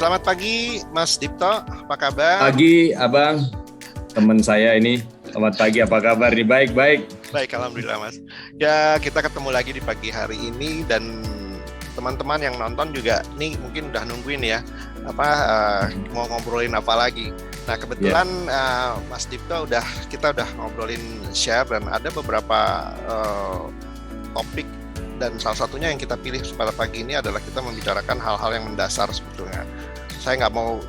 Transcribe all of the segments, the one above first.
Selamat pagi, Mas Dipto. Apa kabar? Pagi, Abang. Teman saya ini. Selamat pagi, apa kabar nih? Baik. Baik, alhamdulillah, Mas. Ya, kita ketemu lagi di pagi hari ini dan teman-teman yang nonton juga nih mungkin udah nungguin ya mau ngobrolin apa lagi. Nah, kebetulan Mas Dipto kita udah ngobrolin share dan ada beberapa topik, dan salah satunya yang kita pilih pada pagi ini adalah kita membicarakan hal-hal yang mendasar sebetulnya. Saya nggak mau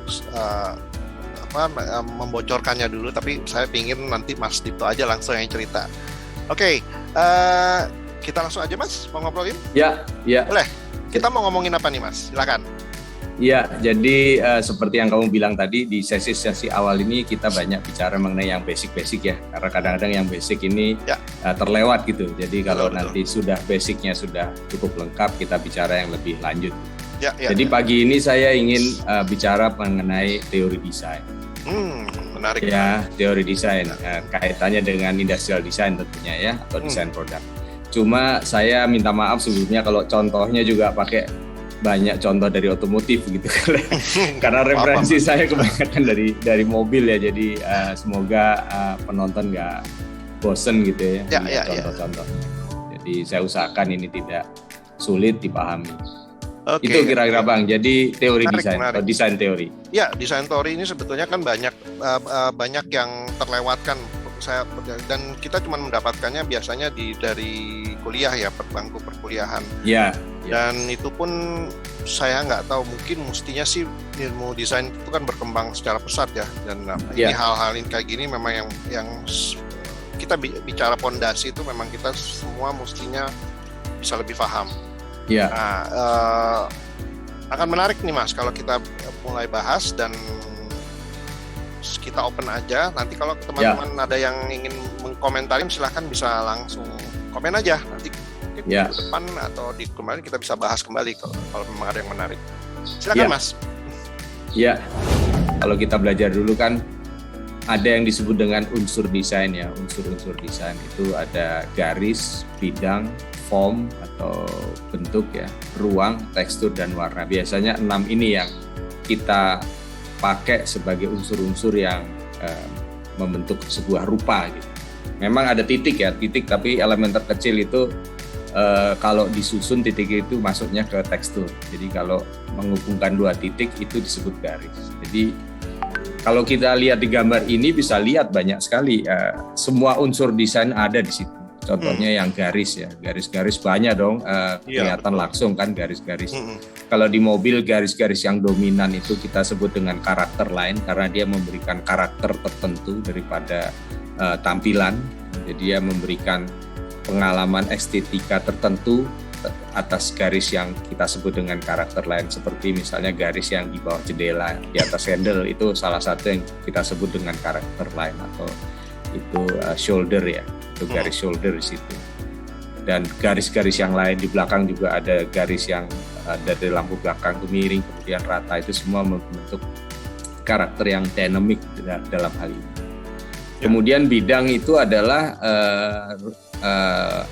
membocorkannya dulu, tapi saya ingin nanti Mas Dipto aja langsung yang cerita. Oke, kita langsung aja, Mas, mau ngobrolin? Ya. Boleh. Kita mau ngomongin apa nih, Mas? Silakan. Ya, jadi seperti yang kamu bilang tadi, di sesi awal ini kita banyak bicara mengenai yang basic ya, karena kadang-kadang yang basic ini terlewat gitu. Jadi kalau nanti sudah basicnya sudah cukup lengkap, kita bicara yang lebih lanjut. Jadi pagi ini saya ingin bicara mengenai teori desain. Menarik. Ya, teori desain kaitannya dengan industrial design tentunya ya, atau desain produk. Cuma saya minta maaf sebelumnya kalau contohnya juga pakai banyak contoh dari otomotif gitu karena referensi saya kebanyakan dari mobil ya, jadi semoga penonton nggak bosen gitu ya contoh-contoh. Jadi saya usahakan ini tidak sulit dipahami. Itu kira-kira Bang, jadi teori desain atau desain teori. Ya, desain teori ini sebetulnya kan banyak yang terlewatkan dan kita cuma mendapatkannya biasanya dari kuliah ya, bangku perkuliahan. Ya. Dan itu pun saya nggak tahu, mungkin mestinya sih ilmu desain itu kan berkembang secara pesat ya, dan ini hal-hal kayak gini memang yang kita bicara pondasi itu memang kita semua mestinya bisa lebih paham. Ya. Nah, akan menarik nih, Mas, kalau kita mulai bahas dan kita open aja. Nanti kalau teman-teman ada yang ingin mengkomentari, silahkan bisa langsung komen aja. Nanti mungkin di depan atau di kemarin kita bisa bahas kembali kalau memang ada yang menarik. Silakan, Mas. Ya, kalau kita belajar dulu kan ada yang disebut dengan unsur desain ya. Unsur-unsur desain itu ada garis, bidang, form atau bentuk ya, ruang, tekstur, dan warna. Biasanya 6 ini yang kita pakai sebagai unsur-unsur yang membentuk sebuah rupa gitu. Memang ada titik, tapi elemen terkecil itu kalau disusun titik itu masuknya ke tekstur. Jadi kalau menghubungkan 2 titik itu disebut garis. Jadi kalau kita lihat di gambar ini bisa lihat banyak sekali semua unsur desain ada di situ. Contohnya yang garis ya, garis-garis banyak dong, kelihatan langsung kan garis-garis. Kalau di mobil garis-garis yang dominan itu kita sebut dengan karakter line karena dia memberikan karakter tertentu daripada tampilan. Jadi dia memberikan pengalaman estetika tertentu atas garis yang kita sebut dengan karakter line, seperti misalnya garis yang di bawah jendela, di atas handle, itu salah satu yang kita sebut dengan karakter line, atau itu shoulder ya, itu garis shoulder di situ. Dan garis-garis yang lain di belakang juga ada garis yang dari lampu belakang ke miring kemudian rata, itu semua membentuk karakter yang dynamic dalam hal ini. Kemudian bidang itu adalah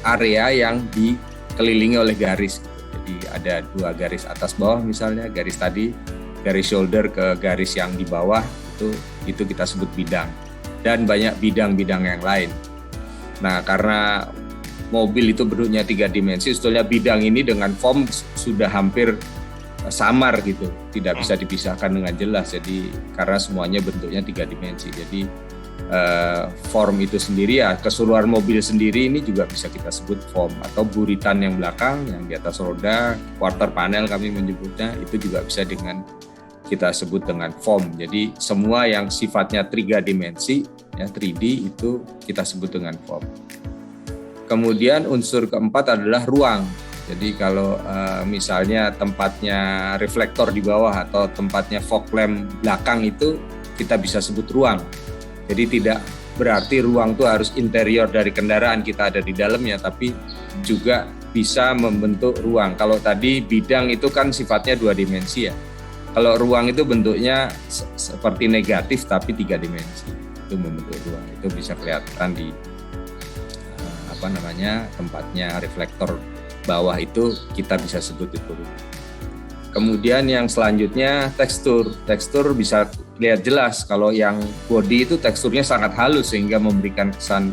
area yang dikelilingi oleh garis. Jadi ada 2 garis atas bawah misalnya, garis tadi, garis shoulder ke garis yang di bawah itu kita sebut bidang. Dan banyak bidang-bidang yang lain. Nah, karena mobil itu bentuknya 3 dimensi, sebetulnya bidang ini dengan form sudah hampir samar gitu, tidak bisa dipisahkan dengan jelas. Jadi karena semuanya bentuknya 3 dimensi, jadi form itu sendiri ya, keseluruhan mobil sendiri ini juga bisa kita sebut form, atau buritan yang belakang, yang di atas roda, quarter panel kami menyebutnya, itu juga bisa kita sebut dengan form. Jadi semua yang sifatnya 3 dimensi ya, 3D, itu kita sebut dengan form. Kemudian unsur keempat adalah ruang. Jadi kalau misalnya tempatnya reflektor di bawah atau tempatnya fog lamp belakang, itu kita bisa sebut ruang. Jadi tidak berarti ruang itu harus interior dari kendaraan, kita ada di dalamnya, tapi juga bisa membentuk ruang. Kalau tadi bidang itu kan sifatnya 2 dimensi ya. Kalau ruang itu bentuknya seperti negatif tapi 3 dimensi, itu membentuk ruang. Itu bisa kelihatan di tempatnya reflektor bawah, itu kita bisa sebut itu ruang. Kemudian yang selanjutnya tekstur. Tekstur bisa lihat jelas kalau yang body itu teksturnya sangat halus sehingga memberikan kesan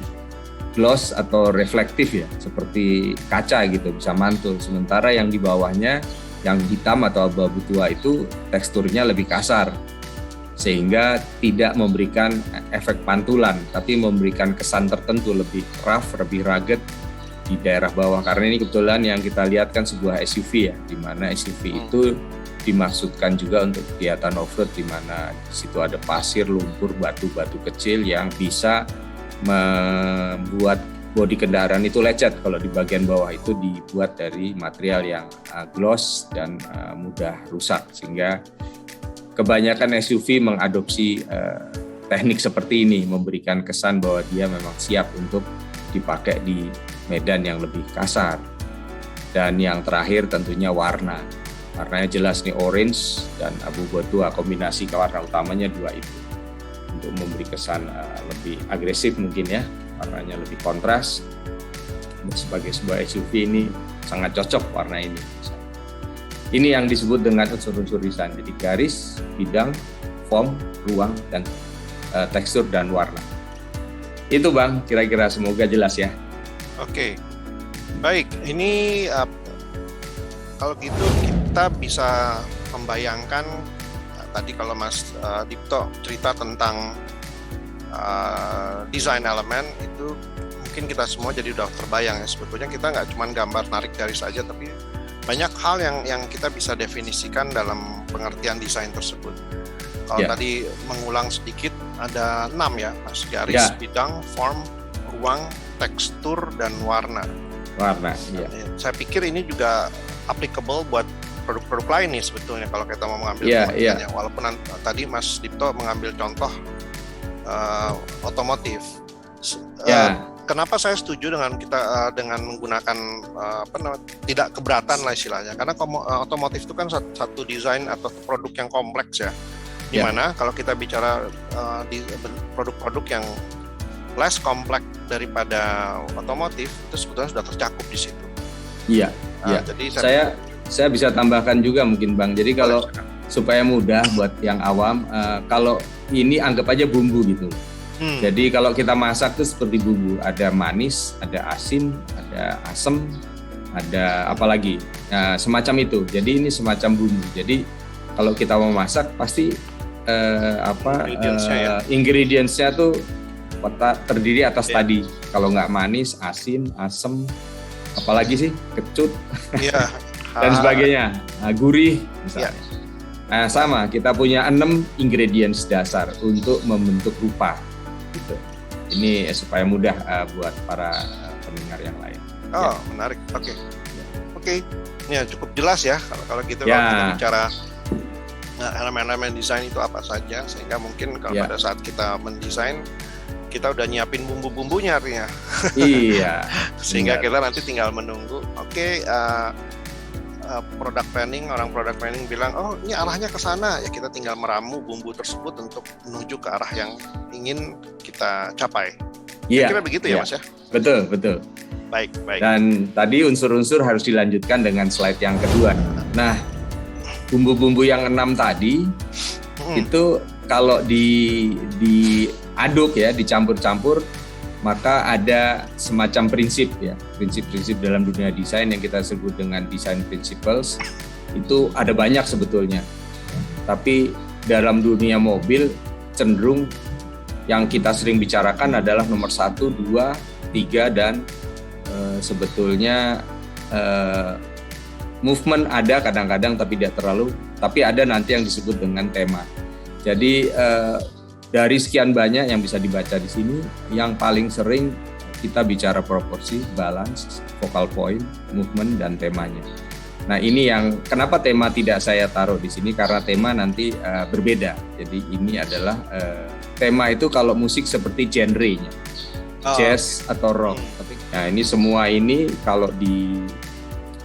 gloss atau reflektif ya, seperti kaca gitu, bisa mantul. Sementara yang di bawahnya yang hitam atau abu-abu tua itu teksturnya lebih kasar sehingga tidak memberikan efek pantulan tapi memberikan kesan tertentu, lebih rough, lebih rugged di daerah bawah. Karena ini kebetulan yang kita lihat kan sebuah SUV ya, di mana SUV itu dimaksudkan juga untuk kegiatan off-road, di mana di situ ada pasir, lumpur, batu-batu kecil yang bisa membuat bodi kendaraan itu lecet. Kalau di bagian bawah itu dibuat dari material yang gloss dan mudah rusak, sehingga kebanyakan SUV mengadopsi teknik seperti ini, memberikan kesan bahwa dia memang siap untuk dipakai di medan yang lebih kasar. Dan yang terakhir tentunya warna. Warnanya jelas nih, orange dan abu-abu tua, kombinasi warna utamanya dua itu. Untuk memberi kesan lebih agresif mungkin ya, warnanya lebih kontras. Sebagai sebuah SUV ini sangat cocok warna ini. Ini yang disebut dengan unsur-unsur desain. Jadi garis, bidang, form, ruang, dan tekstur dan warna. Itu Bang, kira-kira semoga jelas ya. Oke, baik. Ini kalau gitu kita bisa membayangkan tadi kalau Mas Dipto cerita tentang desain elemen itu, mungkin kita semua jadi udah terbayang ya. Sebetulnya kita nggak cuma gambar narik garis saja, tapi banyak hal yang kita bisa definisikan dalam pengertian desain tersebut. Kalau tadi mengulang sedikit, ada 6 ya, Mas. Garis, bidang, form, ruang, tekstur, dan warna. Warna, iya. Saya pikir ini juga applicable buat produk-produk lain nih sebetulnya kalau kita mau mengambil pengertiannya. Walaupun tadi Mas Dipto mengambil contoh otomotif. Kenapa saya setuju dengan kita dengan menggunakan tidak keberatan lah istilahnya, karena otomotif itu kan satu desain atau produk yang kompleks ya. Dimana kalau kita bicara di produk-produk yang less kompleks daripada otomotif, itu sebetulnya sudah tercakup di situ. Iya. Jadi saya bisa tambahkan juga mungkin Bang. Jadi kalau supaya mudah buat yang awam, kalau ini anggap aja bumbu gitu. Jadi kalau kita masak tuh seperti bumbu, ada manis, ada asin, ada asam, ada apa lagi, semacam itu. Jadi ini semacam bumbu. Jadi kalau kita mau masak pasti ingredients-nya tuh terdiri atas tadi. Kalau nggak manis, asin, asam, apalagi sih, kecut, dan sebagainya, gurih misalnya. Nah sama, kita punya 6 ingredients dasar untuk membentuk rupa. Gitu. Ini supaya mudah buat para pendengar yang lain. Menarik. Oke. Ya cukup jelas ya kalau gitu. Kalau kita bicara elemen-elemen desain itu apa saja, sehingga mungkin kalau pada saat kita mendesain, kita udah nyiapin bumbu-bumbunya artinya. Iya. Sehingga kita nanti tinggal menunggu. Product planning, orang product planning bilang, oh ini arahnya ke sana, ya kita tinggal meramu bumbu tersebut untuk menuju ke arah yang ingin kita capai. Kira-kira begitu ya Mas ya? Betul. Baik. Dan tadi unsur-unsur harus dilanjutkan dengan slide yang kedua. Nah, bumbu-bumbu yang 6 tadi itu kalau diaduk ya, dicampur-campur, maka ada semacam prinsip dalam dunia desain yang kita sebut dengan design principles. Itu ada banyak sebetulnya, tapi dalam dunia mobil cenderung yang kita sering bicarakan adalah nomor 1, 2, 3 dan sebetulnya movement ada kadang-kadang tapi tidak terlalu, tapi ada nanti yang disebut dengan tema. Jadi dari sekian banyak yang bisa dibaca di sini, yang paling sering kita bicara proporsi, balance, focal point, movement, dan temanya. Nah ini yang kenapa tema tidak saya taruh di sini, karena tema nanti berbeda. Jadi ini adalah tema itu kalau musik seperti genre-nya, jazz atau rock. Nah ini semua ini kalau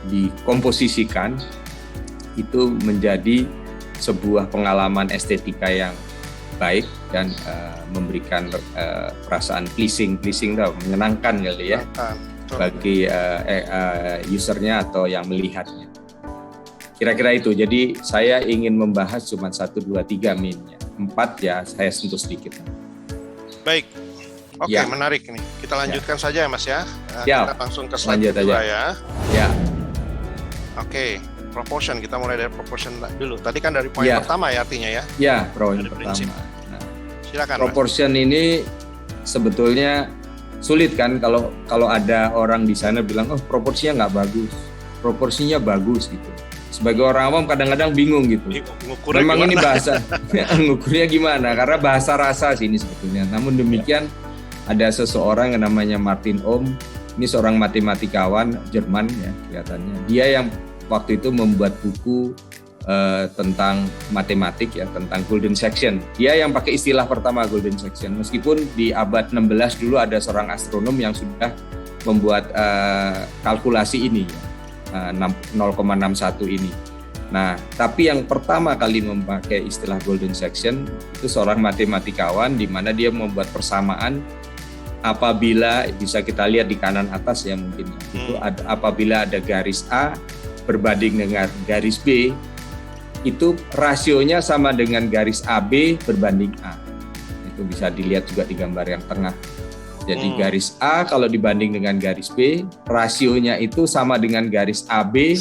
dikomposisikan itu menjadi sebuah pengalaman estetika yang baik dan memberikan perasaan pleasing menyenangkan kali ya bagi usernya atau yang melihatnya. Kira-kira itu. Jadi saya ingin membahas cuma 1, 2, 3 minnya. 4 ya saya sentuh sedikit. Baik. Oke, Ya. menarik nih. Kita lanjutkan saja ya Mas ya. Ya. Kita langsung ke slide Lanjut kedua aja. ya. Ya, Oke, proportion. Kita mulai dari proportion dulu. Tadi kan dari poin Ya. pertama ya artinya ya. ya poin Ada prinsip. pertama. Nah, Silakan Mas. proportion ini sebetulnya sulit kan kalau ada orang di sana bilang, oh proporsinya nggak bagus, proporsinya bagus gitu. Sebagai orang awam kadang-kadang bingung gitu. Ngukurnya Memang gimana? ini bahasa ngukurnya gimana? Karena bahasa rasa sih ini sebetulnya. Namun demikian ada seseorang yang namanya Martin Ohm. Ini seorang matematikawan Jerman ya kelihatannya. Dia yang waktu itu membuat buku tentang matematik ya, tentang golden section. Dia yang pakai istilah pertama golden section. Meskipun di abad 16 dulu ada seorang astronom yang sudah membuat kalkulasi ini ya, 0,61 ini. Nah, tapi yang pertama kali memakai istilah golden section itu seorang matematikawan di mana dia membuat persamaan apabila bisa kita lihat di kanan atas ya mungkin itu apabila ada garis A berbanding dengan garis B itu rasionya sama dengan garis AB berbanding A. Itu bisa dilihat juga di gambar yang tengah. Jadi garis A kalau dibanding dengan garis B, rasionya itu sama dengan garis AB,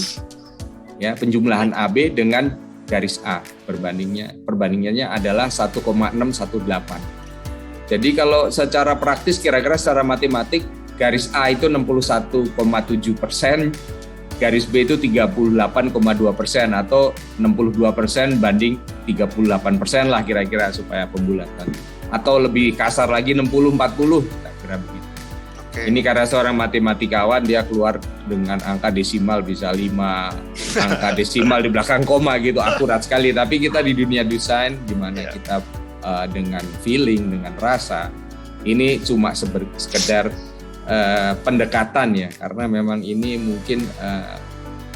ya penjumlahan AB dengan garis A. Perbandingannya adalah 1,618. Jadi kalau secara praktis kira-kira secara matematik garis A itu 61,7%, garis B itu 38,2% atau 62% banding 38% lah kira-kira supaya pembulatan. Atau lebih kasar lagi 60-40 kira-kira begitu. Oke. Ini karena seorang matematikawan dia keluar dengan angka desimal bisa 5 angka desimal di belakang koma gitu akurat sekali. Tapi kita di dunia desain di mana kita dengan feeling, dengan rasa ini cuma sekedar pendekatan ya, karena memang ini mungkin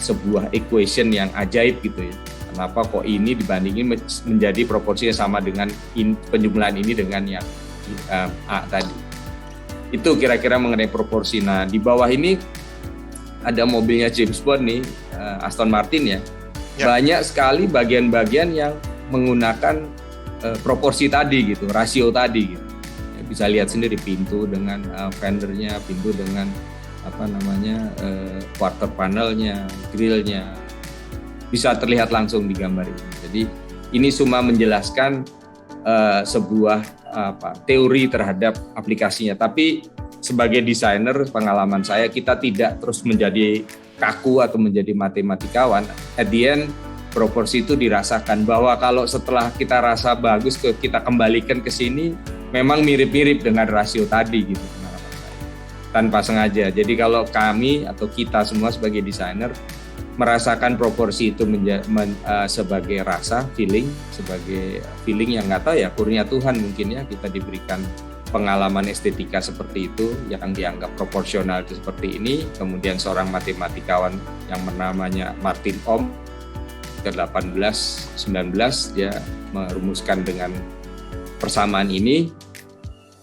sebuah equation yang ajaib gitu ya. Kenapa kok ini dibandingin menjadi proporsinya sama dengan penjumlahan ini dengan yang A tadi. Itu kira-kira mengenai proporsi. Nah, di bawah ini ada mobilnya James Bond nih, Aston Martin ya. Banyak sekali bagian-bagian yang menggunakan proporsi tadi gitu, rasio tadi gitu. Bisa lihat sendiri pintu dengan fendernya, pintu dengan quarter panelnya, grillnya, bisa terlihat langsung di gambar ini. Jadi ini cuma menjelaskan sebuah teori terhadap aplikasinya. Tapi sebagai desainer, pengalaman saya kita tidak terus menjadi kaku atau menjadi matematikawan. At the end, proporsi itu dirasakan bahwa kalau setelah kita rasa bagus, kita kembalikan ke sini. Memang mirip-mirip dengan rasio tadi gitu tanpa sengaja. Jadi kalau kami atau kita semua sebagai desainer merasakan proporsi itu sebagai rasa, sebagai feeling yang nggak tahu ya kurnia Tuhan mungkin ya kita diberikan pengalaman estetika seperti itu yang dianggap proporsional itu seperti ini. Kemudian seorang matematikawan yang namanya Martin Ohm ke 18-19 dia merumuskan dengan persamaan ini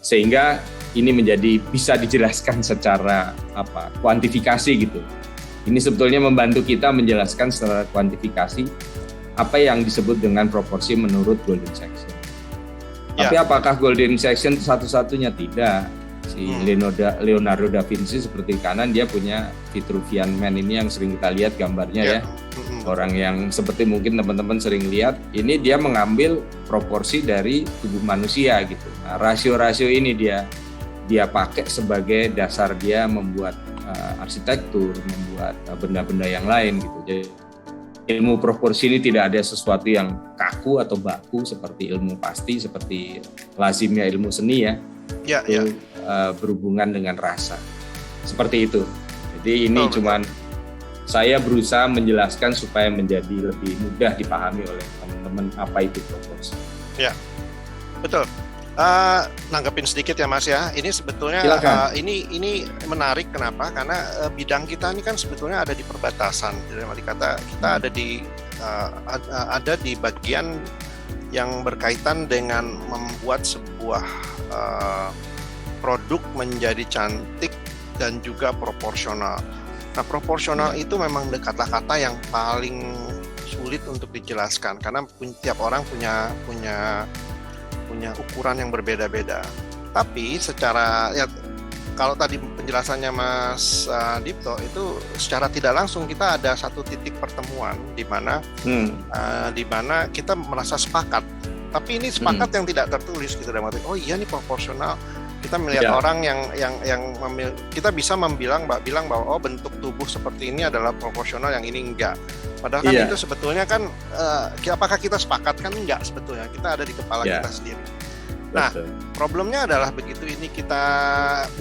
sehingga ini menjadi bisa dijelaskan secara kuantifikasi gitu. Ini sebetulnya membantu kita menjelaskan secara kuantifikasi apa yang disebut dengan proporsi menurut golden section. Tapi apakah golden section satu-satunya? Tidak. Si Leonardo da Vinci seperti kanan dia punya Vitruvian Man ini yang sering kita lihat gambarnya ya. Orang yang seperti mungkin teman-teman sering lihat, ini dia mengambil proporsi dari tubuh manusia gitu. Nah, rasio-rasio ini dia pakai sebagai dasar dia membuat arsitektur, membuat benda-benda yang lain gitu. Jadi ilmu proporsi ini tidak ada sesuatu yang kaku atau baku seperti ilmu pasti, seperti lazimnya ilmu seni ya. Itu berhubungan dengan rasa. Seperti itu. Jadi ini cuman saya berusaha menjelaskan supaya menjadi lebih mudah dipahami oleh teman-teman apa itu proporsi. Ya, betul. Nanggepin sedikit ya Mas ya. Ini sebetulnya ini menarik kenapa? Karena bidang kita ini kan sebetulnya ada di perbatasan. Dalam arti kata kita ada di bagian yang berkaitan dengan membuat sebuah produk menjadi cantik dan juga proporsional. Nah, proporsional itu memang kata-kata yang paling sulit untuk dijelaskan karena tiap orang punya ukuran yang berbeda-beda. Tapi secara ya, kalau tadi penjelasannya Mas Dipto itu secara tidak langsung kita ada satu titik pertemuan di mana kita merasa sepakat. Tapi ini sepakat yang tidak tertulis gitu, dalam arti oh iya nih proporsional. Kita melihat orang yang kita bisa bilang bahwa oh bentuk tubuh seperti ini adalah proporsional, yang ini enggak. Padahal kan itu sebetulnya kan apakah kita sepakat kan enggak, sebetulnya kita ada di kepala kita sendiri. Nah, problemnya adalah begitu ini kita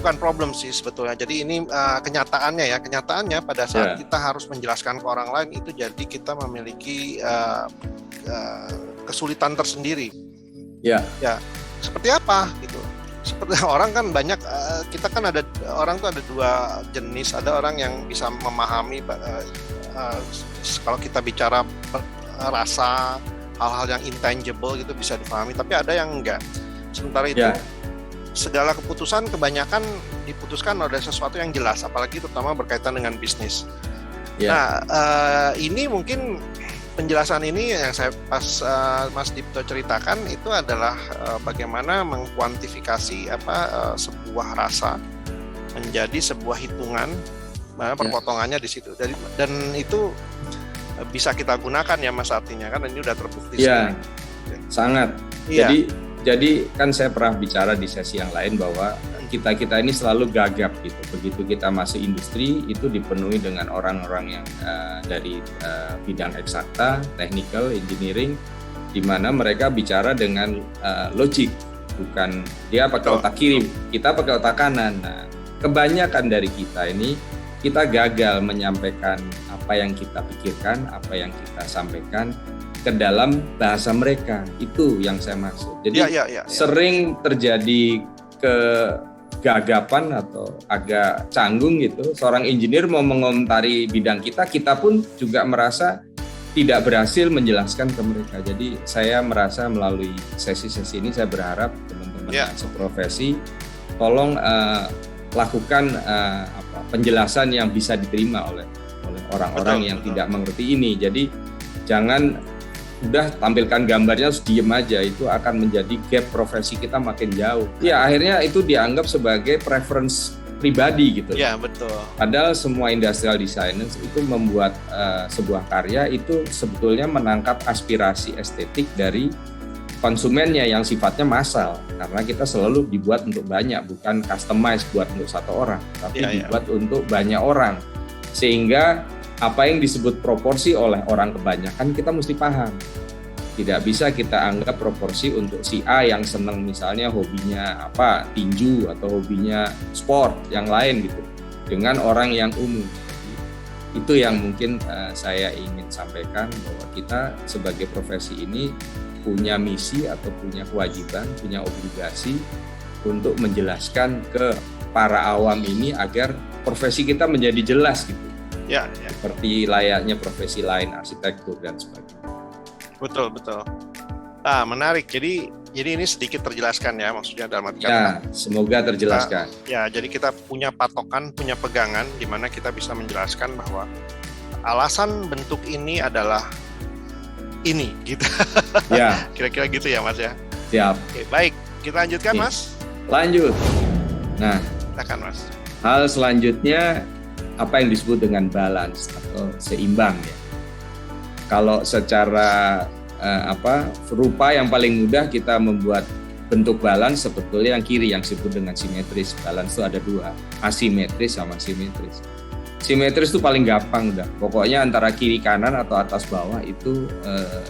bukan problem sih sebetulnya. Jadi ini kenyataannya pada saat kita harus menjelaskan ke orang lain itu jadi kita memiliki kesulitan tersendiri. Ya, seperti apa gitu. Seperti orang kan banyak, kita kan ada orang tuh ada dua jenis. Ada orang yang bisa memahami kalau kita bicara rasa, hal-hal yang intangible gitu bisa dipahami, tapi ada yang enggak. Sementara itu segala keputusan kebanyakan diputuskan oleh sesuatu yang jelas, apalagi terutama berkaitan dengan bisnis. Nah, ini mungkin penjelasan ini yang saya pas Mas Dipto ceritakan itu adalah bagaimana mengkuantifikasi sebuah rasa menjadi sebuah hitungan, mana perpotongannya di situ. Dan itu bisa kita gunakan ya Mas, artinya kan ini udah terbukti. Iya, sangat. Jadi kan saya pernah bicara di sesi yang lain bahwa kita ini selalu gagap gitu. Begitu kita masuk industri itu dipenuhi dengan orang-orang yang dari bidang eksakta, technical, engineering, di mana mereka bicara dengan logik, bukan dia pakai otak kiri, kita pakai otak kanan. Nah, kebanyakan dari kita ini kita gagal menyampaikan apa yang kita pikirkan, apa yang kita sampaikan ke dalam bahasa mereka. Itu yang saya maksud. Jadi sering terjadi kegagapan atau agak canggung gitu. Seorang engineer mau mengomentari bidang kita pun juga merasa tidak berhasil menjelaskan ke mereka. Jadi saya merasa melalui sesi-sesi ini saya berharap teman-teman yang seprofesi tolong lakukan penjelasan yang bisa diterima oleh orang-orang yang tidak mengerti ini. Jadi jangan udah tampilkan gambarnya terus diem aja, itu akan menjadi gap profesi kita makin jauh. Ya akhirnya itu dianggap sebagai preference pribadi gitu. Ya betul. Padahal semua industrial designers itu membuat sebuah karya itu sebetulnya menangkap aspirasi estetik dari konsumennya yang sifatnya massal, karena kita selalu dibuat untuk banyak, bukan customize buat untuk satu orang, tapi dibuat untuk banyak orang. Sehingga apa yang disebut proporsi oleh orang kebanyakan kita mesti paham. Tidak bisa kita anggap proporsi untuk si A yang senang misalnya hobinya tinju atau hobinya sport yang lain gitu dengan orang yang umum. Itu yang mungkin saya ingin sampaikan, bahwa kita sebagai profesi ini punya misi atau punya kewajiban, punya obligasi untuk menjelaskan ke para awam ini agar profesi kita menjadi jelas gitu. Seperti layaknya profesi lain, arsitektur dan sebagainya. Betul. Ah, menarik. Jadi ini sedikit terjelaskan ya, maksudnya dalam arti kata. Semoga terjelaskan. Jadi kita punya patokan, punya pegangan di mana kita bisa menjelaskan bahwa alasan bentuk ini adalah ini, gitu. Kira-kira gitu ya, Mas ya. Siap. Oke, baik, kita lanjutkan, Mas. Lanjut. Nah, silakan, Mas. Hal selanjutnya apa yang disebut dengan balance atau seimbang ya. Kalau secara rupa yang paling mudah kita membuat bentuk balance sebetulnya yang kiri yang disebut dengan simetris. Balance itu ada dua, asimetris sama simetris. Simetris itu paling gampang udah. Pokoknya antara kiri kanan atau atas bawah itu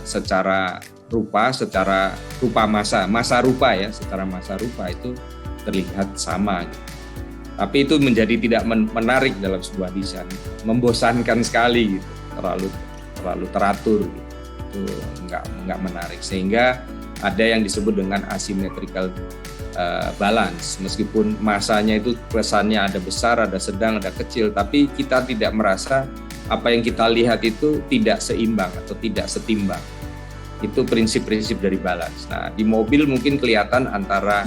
secara rupa massa rupa ya, secara massa rupa itu terlihat sama gitu. Tapi itu menjadi tidak menarik dalam sebuah desain, membosankan sekali gitu, terlalu teratur gitu. Itu nggak menarik, sehingga ada yang disebut dengan asymmetrical balance. Meskipun masanya itu kesannya ada besar, ada sedang, ada kecil, tapi kita tidak merasa apa yang kita lihat itu tidak seimbang atau tidak setimbang. Itu prinsip-prinsip dari balance. Nah, di mobil mungkin kelihatan antara,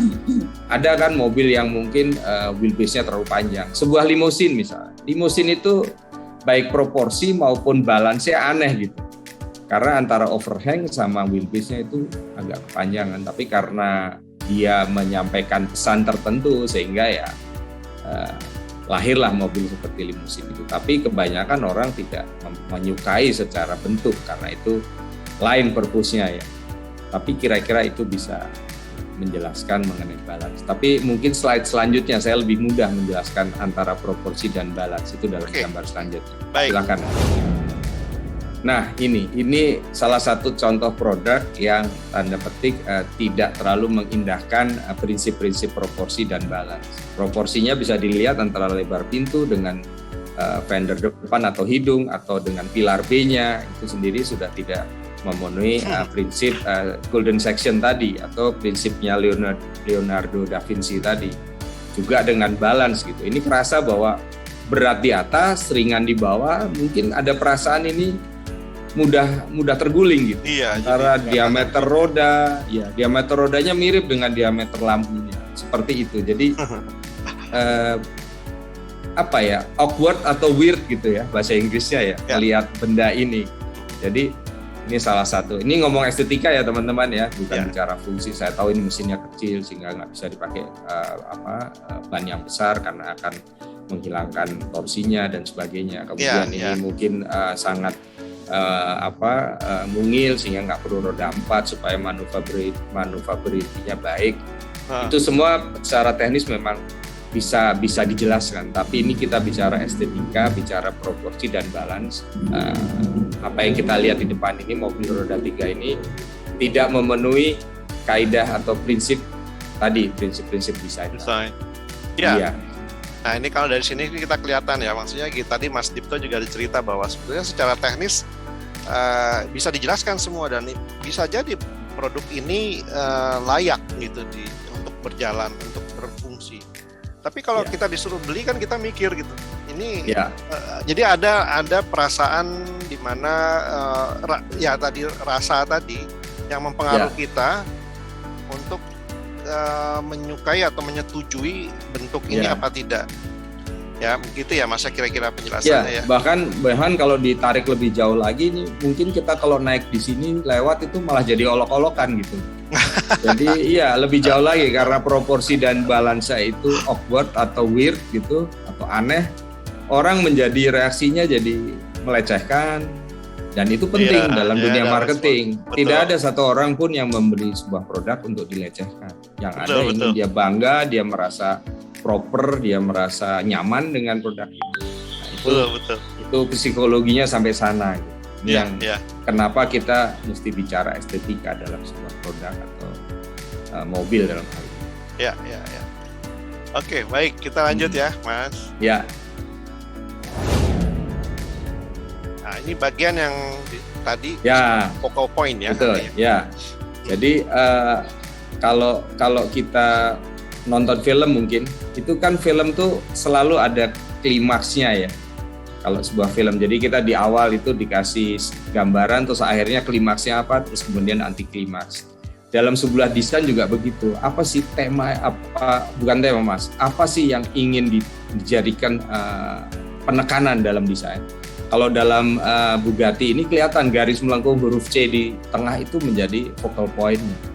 ada kan mobil yang mungkin wheelbase-nya terlalu panjang. Sebuah limosin misalnya. Limosin itu baik proporsi maupun balance-nya aneh gitu. Karena antara overhang sama wheelbase-nya itu agak kepanjangan, tapi karena dia menyampaikan pesan tertentu sehingga ya lahirlah mobil seperti limusin itu. Tapi kebanyakan orang tidak menyukai secara bentuk karena itu lain purpose-nya ya. Tapi kira-kira itu bisa menjelaskan mengenai balance. Tapi mungkin slide selanjutnya saya lebih mudah menjelaskan antara proporsi dan balance itu dalam gambar selanjutnya. Baik. Silakan. Nah, ini salah satu contoh produk yang tanda petik tidak terlalu mengindahkan prinsip-prinsip proporsi dan balance. Proporsinya bisa dilihat antara lebar pintu dengan fender depan atau hidung atau dengan pilar B-nya, itu sendiri sudah tidak memenuhi prinsip golden section tadi atau prinsipnya Leonardo da Vinci tadi. Juga dengan balance gitu. Ini kerasa bahwa berat di atas, ringan di bawah, mungkin ada perasaan ini mudah terguling gitu. Iya, antara diameter roda, ya diameter rodanya mirip dengan diameter lampunya, seperti itu. Jadi awkward atau weird gitu ya bahasa Inggrisnya ya, melihat benda ini. Jadi ini salah satu. Ini ngomong estetika ya teman-teman ya, bukan bicara fungsi. Saya tahu ini mesinnya kecil sehingga nggak bisa dipakai ban yang besar karena akan menghilangkan torsinya dan sebagainya. Kemudian ini mungkin sangat mungil sehingga nggak perlu roda 4 supaya manuverability-nya baik. Itu semua secara teknis memang bisa dijelaskan, tapi ini kita bicara estetika, bicara proporsi dan balance. Apa yang kita lihat di depan ini, mobil roda 3 ini tidak memenuhi kaidah atau prinsip prinsip desain. Iya. Nah, ini kalau dari sini kita kelihatan ya, maksudnya tadi Mas Dipto juga ada cerita bahwa sebetulnya secara teknis bisa dijelaskan semua dan bisa jadi produk ini layak gitu untuk berjalan, untuk berfungsi. Tapi kalau kita disuruh beli kan kita mikir gitu. Ini jadi ada perasaan di mana rasa tadi yang mempengaruhi kita untuk menyukai atau menyetujui bentuk ini apa tidak. Ya, begitu ya Mas, kira-kira penjelasannya ya. Bahkan kalau ditarik lebih jauh lagi nih, mungkin kita kalau naik di sini lewat itu malah jadi olok-olokan gitu. Jadi lebih jauh lagi karena proporsi dan balance itu awkward atau weird gitu atau aneh. Orang menjadi reaksinya jadi melecehkan dan itu penting dalam dunia marketing. Tidak ada satu orang pun yang membeli sebuah produk untuk dilecehkan. Yang ada ingin dia bangga, dia merasa proper, dia merasa nyaman dengan produk itu. Nah, itu psikologinya sampai sana. Gitu. Kenapa kita mesti bicara estetika dalam sebuah produk atau mobil dalam hal ini. Ya. Oke, baik, kita lanjut ya, Mas. Ya. Nah, ini bagian yang tadi focal point ya. Betul. Ya. Jadi kalau kita nonton film mungkin itu kan film tuh selalu ada klimaksnya ya. Kalau sebuah film, jadi kita di awal itu dikasih gambaran terus akhirnya klimaksnya apa, terus kemudian anti klimaks. Dalam sebuah desain juga begitu. Apa sih tema, bukan tema Mas, apa sih yang ingin dijadikan penekanan dalam desain? Kalau dalam Bugatti ini kelihatan garis melengkung huruf C di tengah itu menjadi focal point-nya.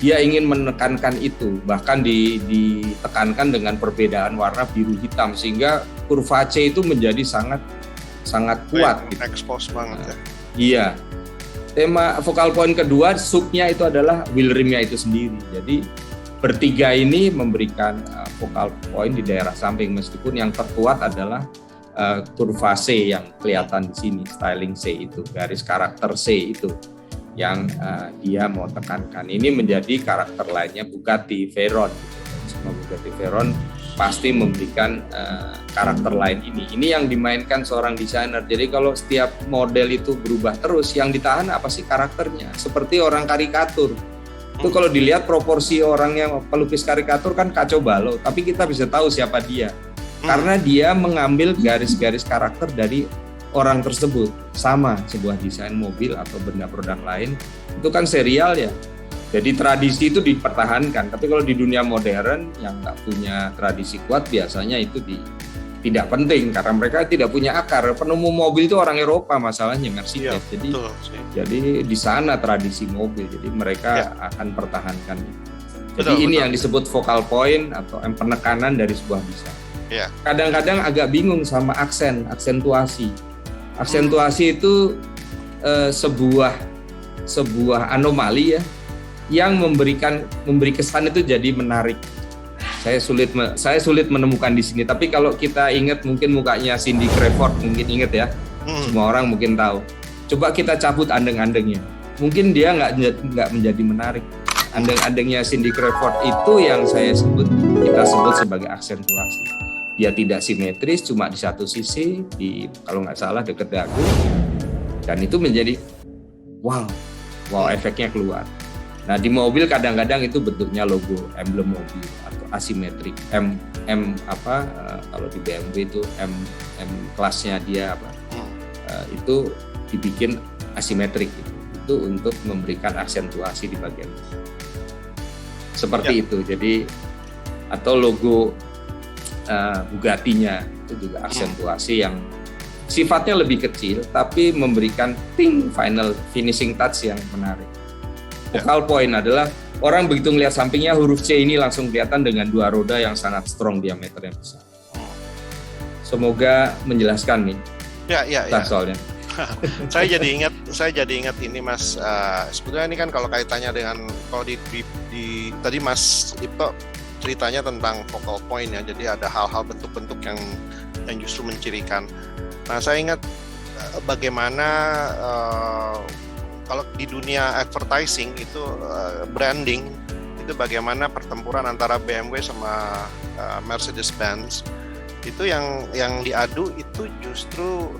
Dia ingin menekankan itu, bahkan ditekankan dengan perbedaan warna biru hitam sehingga kurva C itu menjadi sangat kuat. Gitu. Expose banget ya. Iya. Tema focal point kedua subnya itu adalah wheel rimnya itu sendiri. Jadi bertiga ini memberikan focal point di daerah samping meskipun yang terkuat adalah kurva C yang kelihatan di sini, styling C itu, garis karakter C itu yang dia mau tekankan. Ini menjadi karakter lainnya Bugatti Veyron. Semua Bugatti Veyron pasti memberikan karakter lain ini. Ini yang dimainkan seorang desainer. Jadi kalau setiap model itu berubah terus, yang ditahan apa sih karakternya? Seperti orang karikatur. Itu kalau dilihat proporsi orang yang pelukis karikatur kan kacau balau, tapi kita bisa tahu siapa dia. Karena dia mengambil garis-garis karakter dari orang tersebut. Sama sebuah desain mobil atau benda produk lain itu kan serial ya, jadi tradisi itu dipertahankan. Tapi kalau di dunia modern yang nggak punya tradisi kuat biasanya itu tidak penting karena mereka tidak punya akar. Penemu mobil itu orang Eropa masalahnya, Mercedes. Iya, jadi di sana tradisi mobil. Jadi mereka akan pertahankan itu. Jadi ini yang disebut focal point atau penekanan dari sebuah desain. Iya. Kadang-kadang agak bingung sama aksentuasi. Aksentuasi itu sebuah anomali ya yang memberi kesan itu jadi menarik. Saya sulit menemukan di sini. Tapi kalau kita ingat mungkin mukanya Cindy Crawford, mungkin ingat ya. Semua orang mungkin tahu. Coba kita cabut andeng-andengnya. Mungkin dia nggak menjadi menarik. Andeng-andengnya Cindy Crawford itu yang kita sebut sebagai aksentuasi. Dia tidak simetris, cuma di satu sisi, kalau nggak salah dekat dagu. Dan itu menjadi wow efeknya keluar. Nah di mobil kadang-kadang itu bentuknya logo emblem mobil atau asimetrik. Kalau di BMW itu M kelasnya dia itu dibikin asimetrik itu untuk memberikan aksentuasi di bagian seperti itu. Jadi atau logo Bugatti-nya itu juga aksentuasi yang sifatnya lebih kecil tapi memberikan final finishing touch yang menarik. Focal point adalah orang begitu melihat sampingnya huruf C ini langsung kelihatan dengan dua roda yang sangat strong diameternya besar. Semoga menjelaskan nih. Ya. Soalnya. saya jadi ingat ini Mas. Sebetulnya ini kan kalau kaitannya dengan kalau di tadi Mas Ipto ceritanya tentang focal point ya. Jadi ada hal-hal bentuk-bentuk yang justru mencirikan. Nah saya ingat bagaimana kalau di dunia advertising itu branding itu bagaimana pertempuran antara BMW sama Mercedes-Benz itu yang diadu itu justru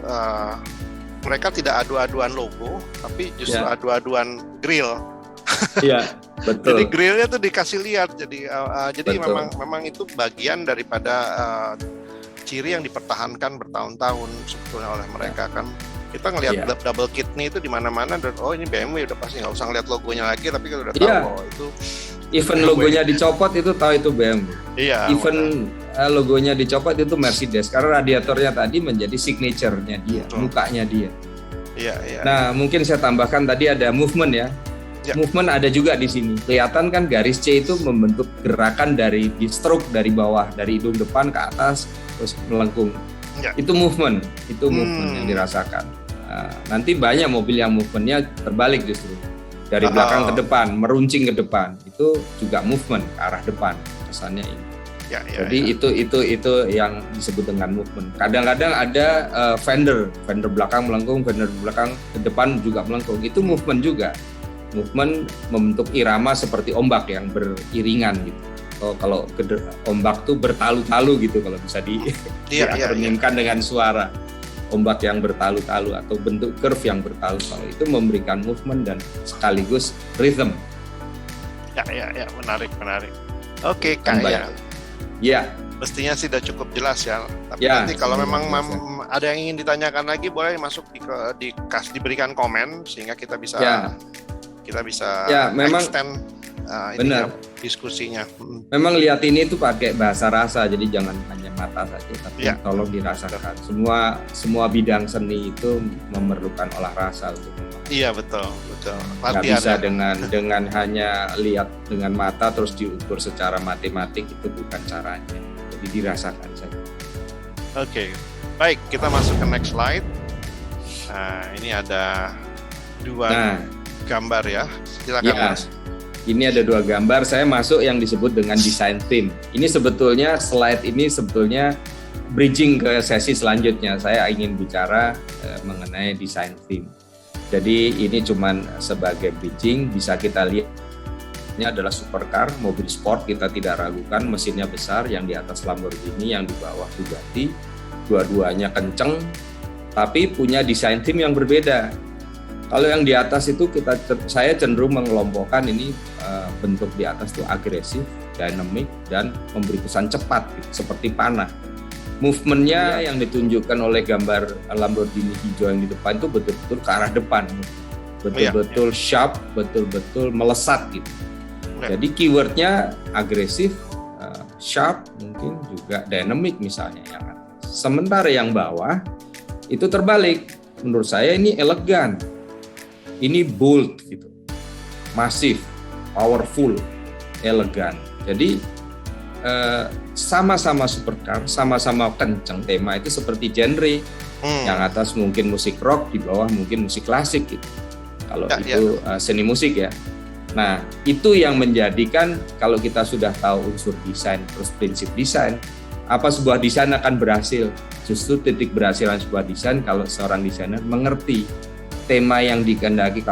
mereka tidak adu-aduan logo tapi justru adu-aduan grill. Iya, betul. Jadi grillnya tuh dikasih lihat. Jadi memang itu bagian daripada ciri yang dipertahankan bertahun-tahun sebetulnya oleh mereka kan. Kita ngelihat double kidney itu di mana-mana dan ini BMW udah pasti nggak usah ngeliat logonya lagi tapi kita udah tahu itu even logonya dicopot itu tahu itu BMW. Iya. Even logonya dicopot itu Mercedes karena radiatornya tadi menjadi signature-nya dia, mukanya dia. Iya. Nah, mungkin saya tambahkan tadi ada movement ya. Movement ada juga di sini. Kelihatan kan garis C itu membentuk gerakan di stroke dari bawah, dari hidung depan ke atas terus melengkung. Itu movement yang dirasakan. Nah, nanti banyak mobil yang movementnya terbalik justru dari belakang ke depan, meruncing ke depan. Itu juga movement ke arah depan kesannya ini. Jadi itu yang disebut dengan movement. Kadang-kadang ada fender belakang melengkung, fender belakang ke depan juga melengkung. Itu movement juga. Movement membentuk irama seperti ombak yang beriringan gitu. Kalau ombak tuh bertalu-talu gitu kalau bisa diakronimkan dengan suara. Ombak yang bertalu-talu atau bentuk curve yang bertalu-talu itu memberikan movement dan sekaligus rhythm. Ya, menarik. Oke, kayak. Ya. Mestinya sih sudah cukup jelas ya. Tapi nanti kalau memang ada yang ingin ditanyakan lagi boleh masuk diberikan komen sehingga kita bisa memang extend diskusinya. Memang lihat ini itu pakai bahasa rasa, jadi jangan hanya mata saja, tapi tolong dirasakan. Semua bidang seni itu memerlukan olah rasa untuk memahami. Iya betul. Nggak bisa dengan hanya lihat dengan mata terus diukur secara matematik, itu bukan caranya. Jadi dirasakan saja. Oke, baik kita masuk ke next slide. Nah ini ada dua gambar ya. Silakan Mas. Ini ada dua gambar, saya masuk yang disebut dengan design theme. Ini sebetulnya slide ini bridging ke sesi selanjutnya. Saya ingin bicara mengenai design theme. Jadi ini cuman sebagai bridging, bisa kita lihat ini adalah supercar, mobil sport, kita tidak ragukan mesinnya besar, yang di atas Lamborghini, yang di bawah Bugatti. Dua-duanya kenceng, tapi punya design theme yang berbeda. Kalau yang di atas itu saya cenderung mengelompokkan ini bentuk di atas itu agresif, dynamic, dan memberi kesan cepat gitu, seperti panah. Movementnya yang ditunjukkan oleh gambar Lamborghini hijau yang di depan itu betul-betul ke arah depan, betul-betul sharp, betul-betul melesat gitu. Jadi keywordnya agresif, sharp, mungkin juga dynamic misalnya yang atas. Sementara yang bawah itu terbalik. Menurut saya ini elegan, ini bold gitu, masif, powerful, elegan. Jadi sama-sama supercar, sama-sama kenceng tema itu seperti genre. Yang atas mungkin musik rock, di bawah mungkin musik klasik gitu. Kalau itu seni musik ya. Nah, itu yang menjadikan kalau kita sudah tahu unsur desain terus prinsip desain, apa sebuah desain akan berhasil. Justru titik berhasilan sebuah desain kalau seorang desainer mengerti tema yang dikehendaki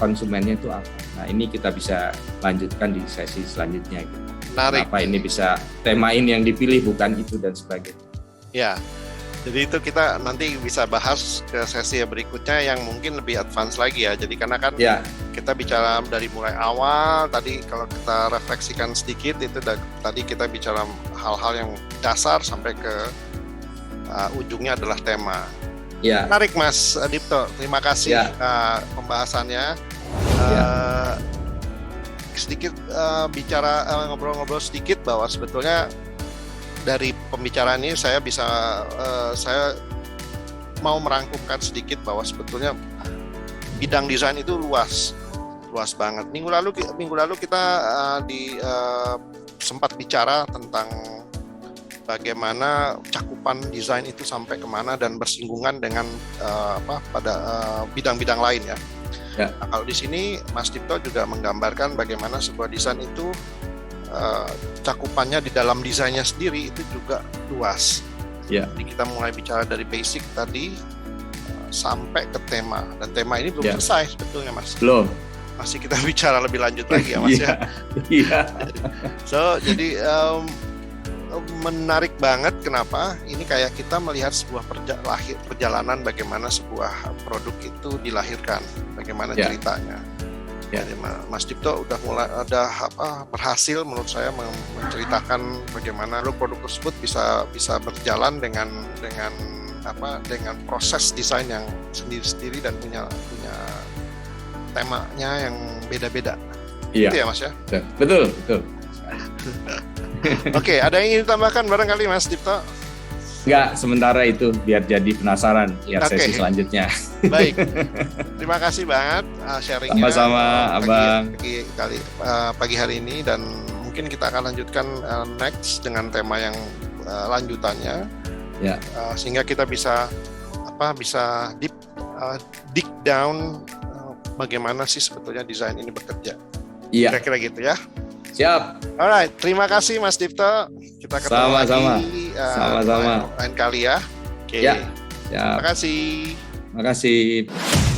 konsumennya itu apa. Nah, ini kita bisa lanjutkan di sesi selanjutnya gitu. Menarik. Kenapa ini bisa tema ini yang dipilih bukan itu dan sebagainya. Ya. Jadi itu kita nanti bisa bahas ke sesi berikutnya yang mungkin lebih advance lagi ya. Jadi karena kan kita bicara dari mulai awal, tadi kalau kita refleksikan sedikit itu tadi kita bicara hal-hal yang dasar sampai ke ujungnya adalah tema. Ya. Menarik Mas Dipto, terima kasih pembahasannya. Sedikit bicara ngobrol-ngobrol sedikit bahwa sebetulnya dari pembicaraan ini saya saya mau merangkumkan sedikit bahwa sebetulnya bidang desain itu luas banget. Minggu lalu kita sempat bicara tentang bagaimana cakupan desain itu sampai kemana dan bersinggungan dengan pada bidang-bidang lain ya. Nah, kalau di sini Mas Dipto juga menggambarkan bagaimana sebuah desain itu cakupannya di dalam desainnya sendiri itu juga luas. Jadi kita mulai bicara dari basic tadi sampai ke tema, dan tema ini belum selesai sebetulnya Mas. Belum. Masih kita bicara lebih lanjut lagi ya Mas ya. So jadi menarik banget. Kenapa? Ini kayak kita melihat sebuah perjalanan bagaimana sebuah produk itu dilahirkan, bagaimana ceritanya. Jadi Mas Dipto udah mulai berhasil menurut saya menceritakan bagaimana produk tersebut bisa berjalan dengan proses desain yang sendiri-sendiri dan punya temanya yang beda-beda. Gitu ya Mas ya? Betul. Oke, ada yang ingin ditambahkan barangkali Mas Dipto? Enggak, sementara itu biar jadi penasaran lihat sesi selanjutnya. Baik, terima kasih banget sharingnya. Sama-sama Abang. Pagi hari ini, dan mungkin kita akan lanjutkan next dengan tema yang lanjutannya. Sehingga kita bisa dig down bagaimana sih sebetulnya desain ini bekerja. Kira-kira gitu ya. Siap. Alright, terima kasih Mas Dipto. Kita ketemu lagi sama-sama lain kali ya. Oke. Siap. Terima kasih. Terima kasih.